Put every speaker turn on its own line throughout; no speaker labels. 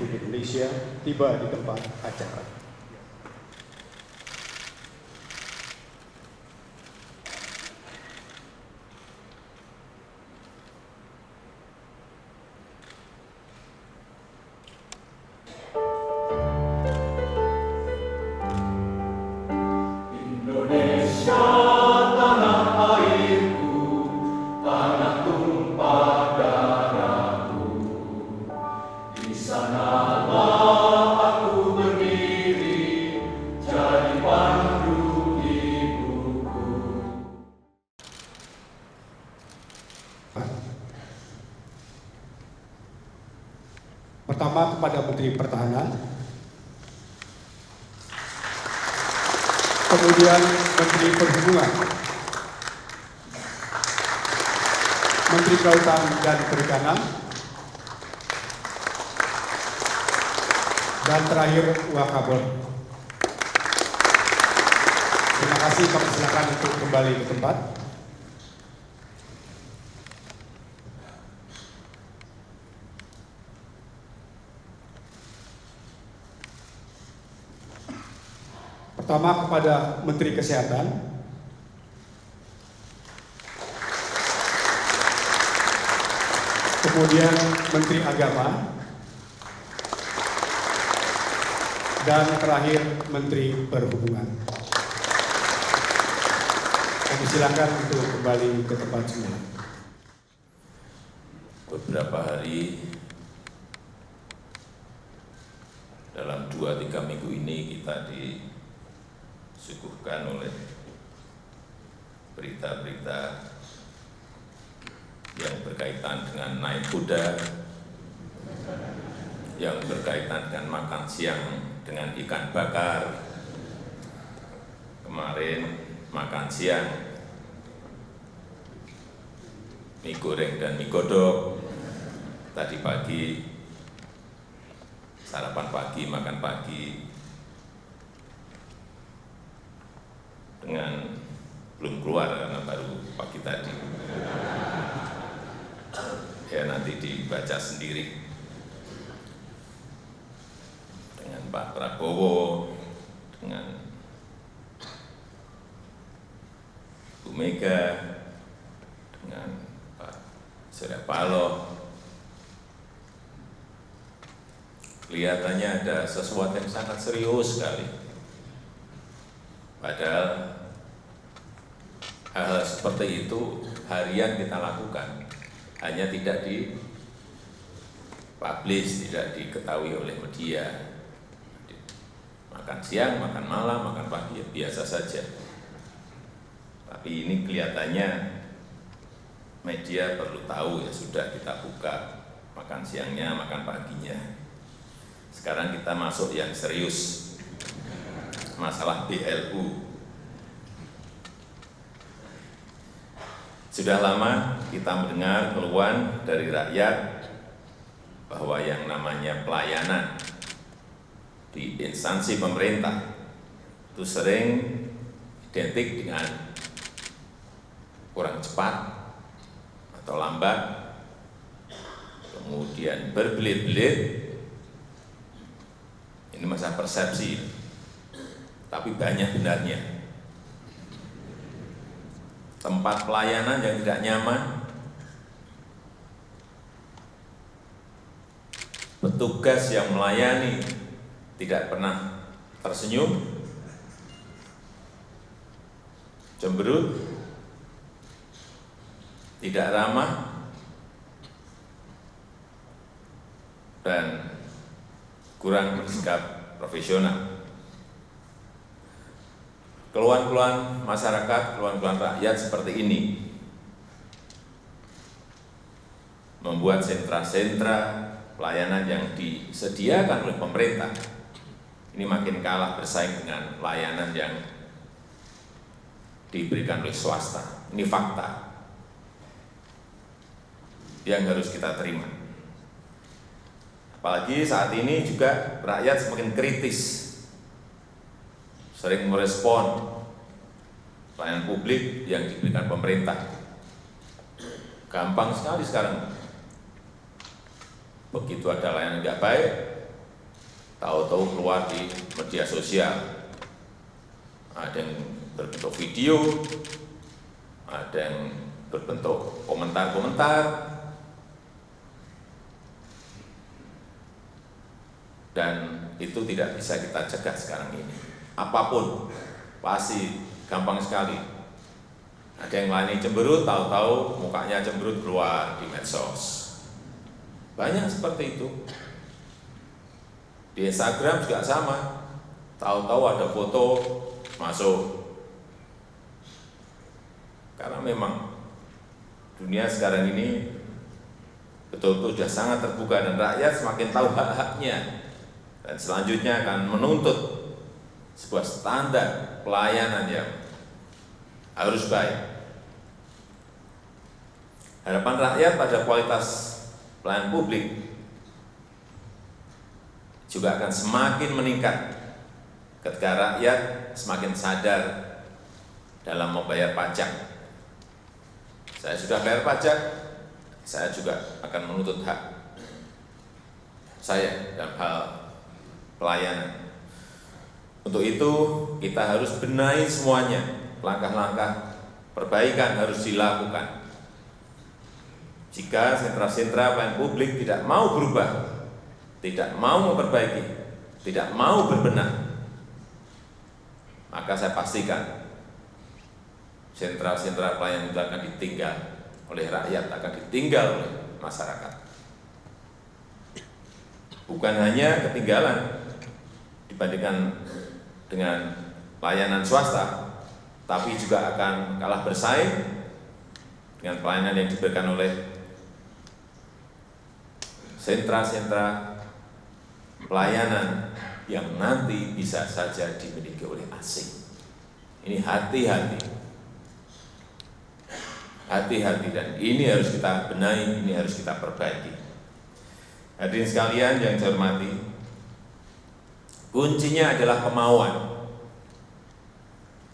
Republik Indonesia tiba di tempat acara.
Pertama kepada Menteri Pertahanan, kemudian Menteri Perhubungan, Menteri Kelautan dan Perikanan, dan terakhir Wakabon. Terima kasih, kami silakan untuk kembali ke tempat. Pertama kepada Menteri Kesehatan, kemudian Menteri Agama, dan terakhir Menteri Perhubungan. Kami silakan untuk kembali ke tempat semula.
Beberapa hari dalam 2-3 minggu ini kita disuguhkan oleh berita-berita yang berkaitan dengan naik kuda, yang berkaitan dengan makan siang dengan ikan bakar. Kemarin makan siang mie goreng dan mie godok. Tadi pagi sarapan pagi, makan pagi dengan belum keluar karena baru pagi tadi. Ya nanti dibaca sendiri dengan Pak Prabowo, dengan Bu Mega, dengan Pak Surya Paloh. Kelihatannya ada sesuatu yang sangat serius sekali. Padahal hal-hal seperti itu harian kita lakukan, hanya tidak dipublish, tidak diketahui oleh media. Makan siang, makan malam, makan pagi, ya biasa saja. Tapi ini kelihatannya media perlu tahu, ya sudah kita buka makan siangnya, makan paginya. Sekarang kita masuk yang serius, masalah BLU. Sudah lama kita mendengar keluhan dari rakyat bahwa yang namanya pelayanan di instansi pemerintah itu sering identik dengan kurang cepat atau lambat, kemudian berbelit-belit. Ini masalah persepsi, tapi banyak benarnya. Tempat pelayanan yang tidak nyaman, petugas yang melayani tidak pernah tersenyum, cemberut, tidak ramah, dan kurang bersikap profesional. Keluhan-keluhan masyarakat, keluhan-keluhan rakyat seperti ini membuat sentra-sentra pelayanan yang disediakan oleh pemerintah ini makin kalah bersaing dengan pelayanan yang diberikan oleh swasta. Ini fakta yang harus kita terima. Apalagi saat ini juga rakyat semakin kritis, sering merespon pelayanan publik yang diberikan pemerintah. Gampang sekali sekarang, begitu ada layanan nggak baik, tahu-tahu keluar di media sosial. Ada yang berbentuk video, ada yang berbentuk komentar-komentar, dan itu tidak bisa kita cegah sekarang ini. Apapun pasti gampang sekali. Ada yang lain cemberut, tahu-tahu mukanya cemberut keluar di medsos. Banyak seperti itu. Di Instagram juga sama. Tahu-tahu ada foto masuk. Karena memang dunia sekarang ini betul-betul sudah sangat terbuka dan rakyat semakin tahu hak-haknya. Dan selanjutnya akan menuntut sebuah standar pelayanan yang harus baik. Harapan rakyat pada kualitas pelayanan publik juga akan semakin meningkat ketika rakyat semakin sadar dalam membayar pajak. Saya sudah bayar pajak, saya juga akan menuntut hak saya dalam hal pelayanan. Untuk itu kita harus benahi semuanya, langkah-langkah perbaikan harus dilakukan. Jika sentra-sentra pelayanan publik tidak mau berubah, tidak mau memperbaiki, tidak mau berbenah, maka saya pastikan sentra-sentra pelayanan itu akan ditinggal oleh rakyat, akan ditinggal oleh masyarakat. Bukan hanya ketinggalan dibandingkan dengan layanan swasta, tapi juga akan kalah bersaing dengan pelayanan yang diberikan oleh sentra-sentra pelayanan yang nanti bisa saja dimiliki oleh asing. Ini hati-hati. Hati-hati, dan ini harus kita benahi, ini harus kita perbaiki. Hadirin sekalian yang saya hormati, kuncinya adalah kemauan.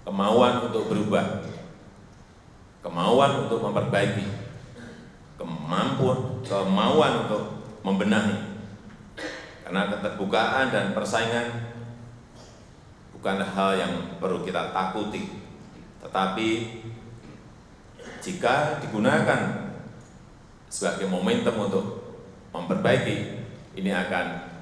Kemauan untuk berubah, kemauan untuk memperbaiki, kemauan untuk membenahi. Karena keterbukaan dan persaingan bukan hal yang perlu kita takuti, tetapi jika digunakan sebagai momentum untuk memperbaiki, ini akan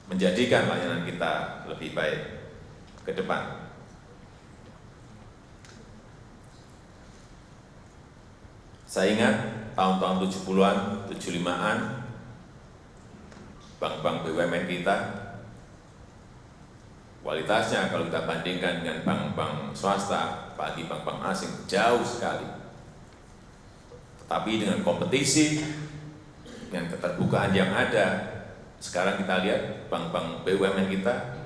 menjadikan layanan kita lebih baik ke depan. Saya ingat tahun-tahun 70-an, 75-an, bank-bank BUMN kita, kualitasnya kalau kita bandingkan dengan bank-bank swasta, apalagi bank-bank asing, jauh sekali. Tetapi dengan kompetisi, dengan keterbukaan yang ada, sekarang kita lihat bank-bank BUMN kita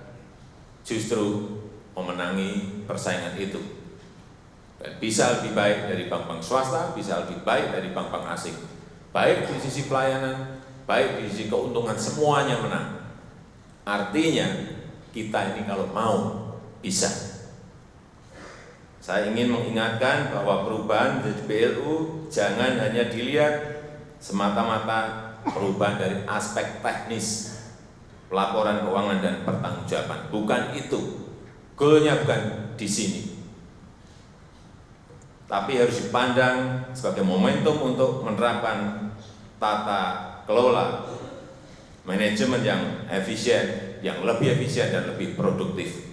justru memenangi persaingan itu. Dan bisa lebih baik dari bank-bank swasta, bisa lebih baik dari bank-bank asing. Baik di sisi pelayanan, baik di sisi keuntungan, semuanya menang. Artinya kita ini kalau mau bisa. Saya ingin mengingatkan bahwa perubahan dari BLU jangan hanya dilihat semata-mata perubahan dari aspek teknis pelaporan keuangan dan pertanggungjawaban. Bukan itu, goalnya bukan di sini. Tapi harus dipandang sebagai momentum untuk menerapkan tata kelola manajemen yang efisien, yang lebih efisien dan lebih produktif.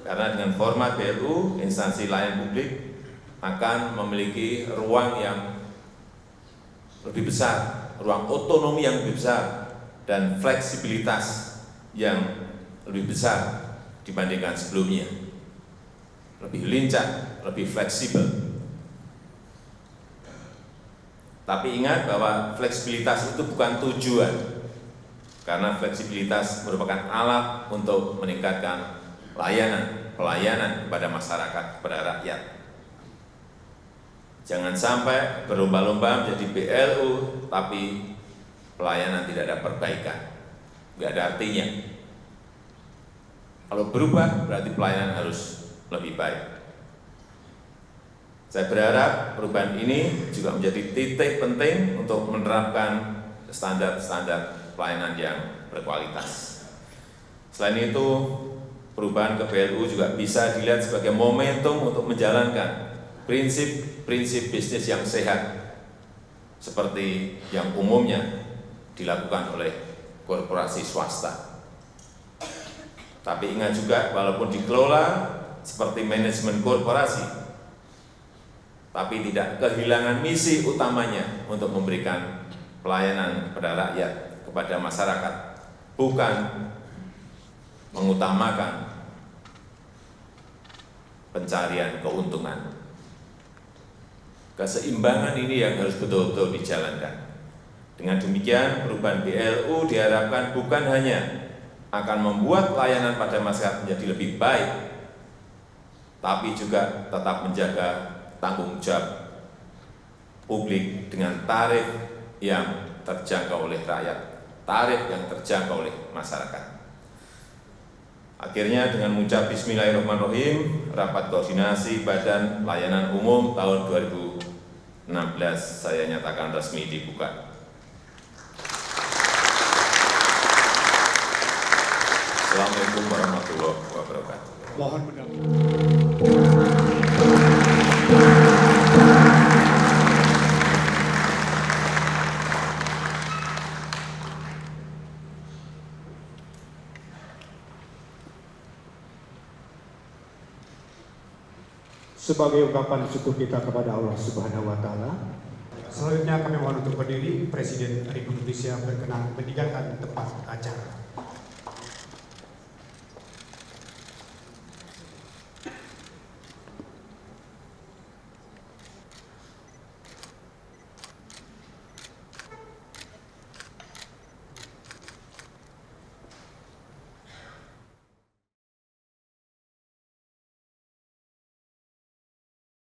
Karena dengan format BLU, instansi layanan publik akan memiliki ruang yang lebih besar, ruang otonomi yang lebih besar, dan fleksibilitas yang lebih besar dibandingkan sebelumnya. Lebih lincah, lebih fleksibel. Tapi ingat bahwa fleksibilitas itu bukan tujuan, karena fleksibilitas merupakan alat untuk meningkatkan pelayanan kepada masyarakat, kepada rakyat. Jangan sampai berlomba-lomba menjadi BLU, tapi pelayanan tidak ada perbaikan, nggak ada artinya. Kalau berubah berarti pelayanan harus lebih baik. Saya berharap perubahan ini juga menjadi titik penting untuk menerapkan standar-standar pelayanan yang berkualitas. Selain itu, perubahan ke BLU juga bisa dilihat sebagai momentum untuk menjalankan prinsip-prinsip bisnis yang sehat seperti yang umumnya dilakukan oleh korporasi swasta. Tapi ingat juga, walaupun dikelola seperti manajemen korporasi, tapi tidak kehilangan misi utamanya untuk memberikan pelayanan kepada rakyat, kepada masyarakat, bukan mengutamakan pencarian keuntungan. Keseimbangan ini yang harus betul-betul dijalankan. Dengan demikian, perubahan BLU diharapkan bukan hanya akan membuat pelayanan pada masyarakat menjadi lebih baik, tapi juga tetap menjaga tanggung jawab publik dengan tarif yang terjangkau oleh rakyat, tarif yang terjangkau oleh masyarakat. Akhirnya dengan mengucap Bismillahirrahmanirrahim, rapat koordinasi Badan Layanan Umum tahun 2016 saya nyatakan resmi dibuka. Assalamualaikum warahmatullahi wabarakatuh.
Mohon mendampingi.
Sebagai ungkapan syukur kita kepada Allah Subhanahu wa Ta'ala,
Selanjutnya kami mohon untuk berdiri. Presiden Republik Indonesia berkenan meninggalkan tempat acara.